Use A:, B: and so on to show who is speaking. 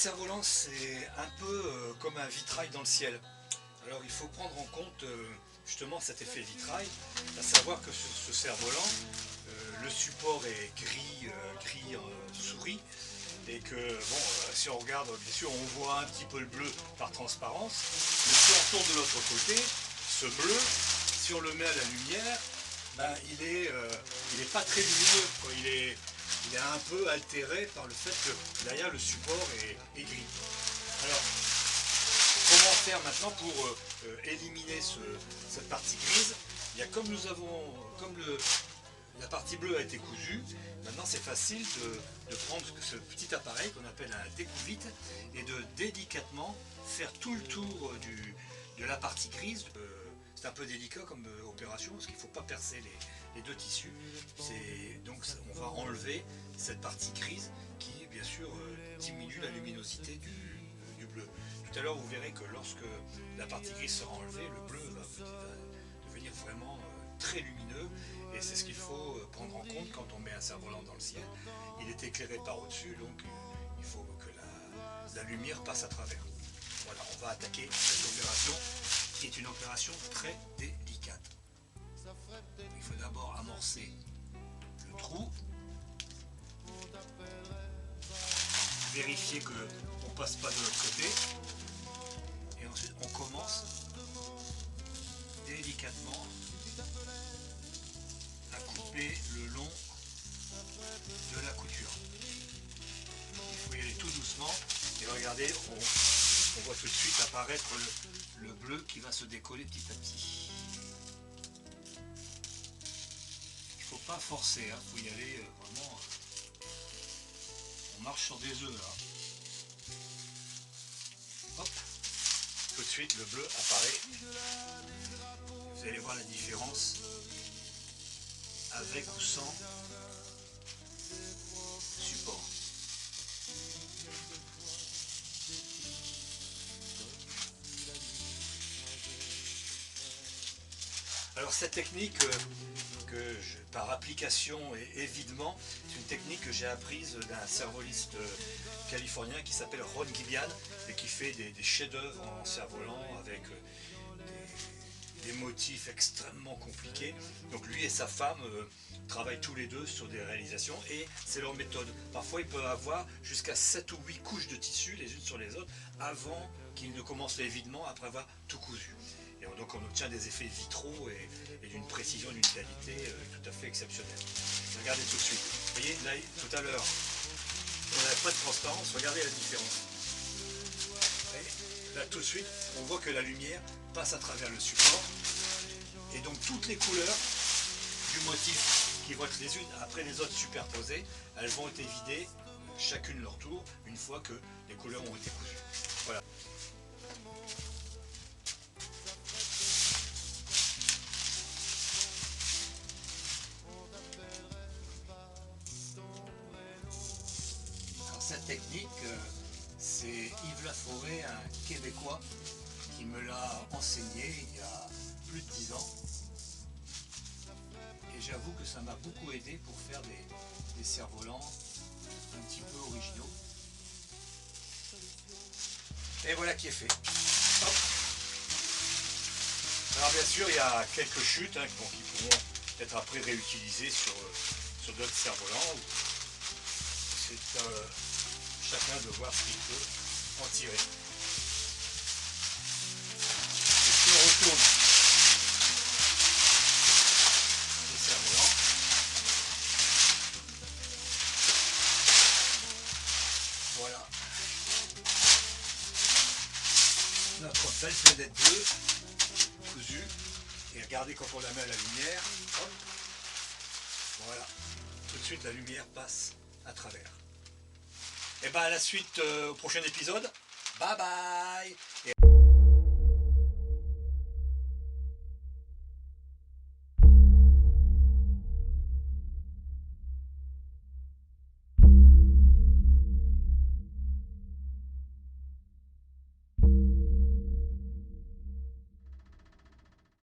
A: cerf-volant, c'est un peu comme un vitrail dans le ciel. Alors il faut prendre en compte justement cet effet vitrail, à savoir que sur ce cerf-volant, le support est gris souris, et que bon, si on regarde, bien sûr on voit un petit peu le bleu par transparence, mais si on tourne de l'autre côté, ce bleu, si on le met à la lumière, ben, il est pas très lumineux, quoi. Il est un peu altéré par le fait que derrière le support est gris. Alors, comment faire maintenant pour éliminer cette partie grise? Il y a comme la partie bleue a été cousue, maintenant c'est facile de prendre ce petit appareil qu'on appelle un découvite et de délicatement faire tout le tour de la partie grise. C'est un peu délicat comme opération parce qu'il ne faut pas percer les deux tissus. Donc on va enlever cette partie grise qui bien sûr diminue la luminosité du bleu. Tout à l'heure vous verrez que lorsque la partie grise sera enlevée, le bleu va devenir vraiment très lumineux, et c'est ce qu'il faut prendre en compte quand on met un cerf-volant dans le ciel. Il est éclairé par au-dessus, donc il faut que la lumière passe à travers. Voilà, on va attaquer cette opération qui est une opération très délicate. Il faut d'abord amorcer le trou, vérifier qu'on ne passe pas de l'autre côté, et ensuite on commence délicatement à couper le long de la couture. Il faut y aller tout doucement, et regardez, on voit tout de suite apparaître le bleu qui va se décoller petit à petit. Il ne faut pas forcer, il faut y aller vraiment. On marche sur des œufs là. Hop, tout de suite le bleu apparaît. Vous allez voir la différence avec ou sans support. Alors cette technique par application et évidement, c'est une technique que j'ai apprise d'un cervoliste californien qui s'appelle Ron Gillian et qui fait des chefs-d'œuvre en cerf-volant avec des motifs extrêmement compliqués. Donc lui et sa femme travaillent tous les deux sur des réalisations, et c'est leur méthode. Parfois ils peuvent avoir jusqu'à 7 ou 8 couches de tissu les unes sur les autres avant qu'ils ne commencent l'évidement, après avoir tout cousu. Et donc on obtient des effets vitraux et d'une précision, d'une qualité tout à fait exceptionnelle. Regardez tout de suite. Vous voyez, là, tout à l'heure, on n'avait pas de transparence. Regardez la différence. Et là, tout de suite, on voit que la lumière passe à travers le support. Et donc toutes les couleurs du motif qui vont être les unes après les autres superposées, elles vont être évidées chacune leur tour une fois que les couleurs ont été cousues. Voilà. Cette technique, c'est Yves Laforêt, un Québécois, qui me l'a enseigné il y a plus de 10 ans. Et j'avoue que ça m'a beaucoup aidé pour faire des cerfs-volants un petit peu originaux. Et voilà qui est fait. Hop. Alors bien sûr, il y a quelques chutes qui pourront être après réutilisées sur d'autres cerfs-volants. C'est chacun de voir ce qu'il peut en tirer. Et si on retourne les cerfs-volants, voilà. Notre pelle peut être bleue, cousue, et regardez quand on la met à la lumière, hop, voilà, tout de suite la lumière passe à travers. Et bien à la suite au prochain épisode. Bye bye.